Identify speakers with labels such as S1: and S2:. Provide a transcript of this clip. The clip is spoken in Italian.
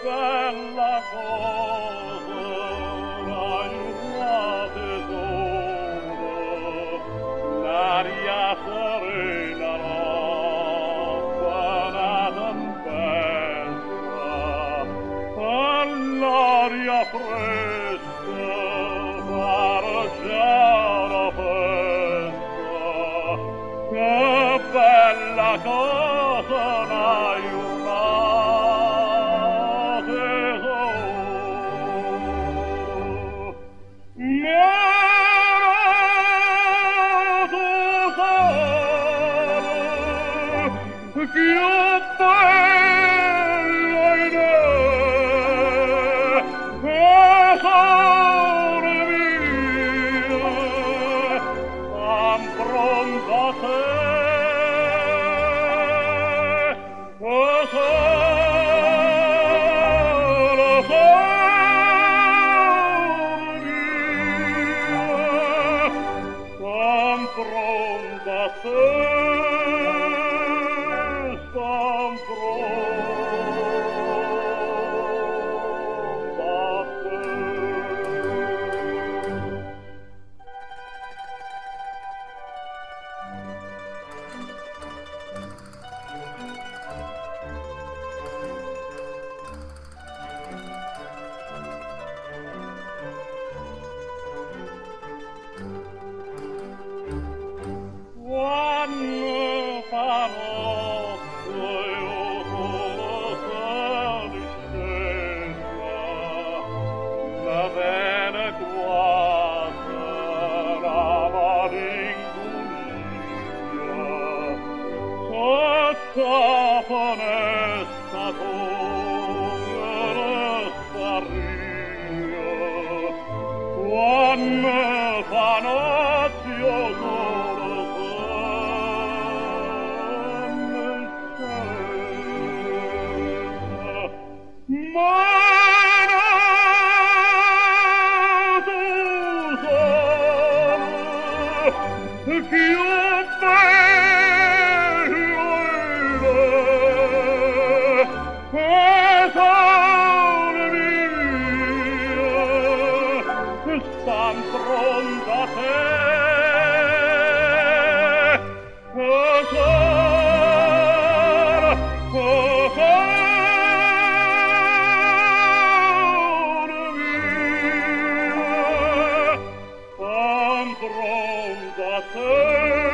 S1: Bella cosa, la tesoro, l'aria serena, l'acqua tempesta, all'aria fresca, pareggia la festa, che bella cosa n'hai una. Più bello in tesoro mio, son pronto a te, tesoro mio, son pronto a te. Onesta tua resta rio, quando fa notte io solo più tesoro mio, stan pronto a te, tesoro, tesoro mio, stan pronto a te.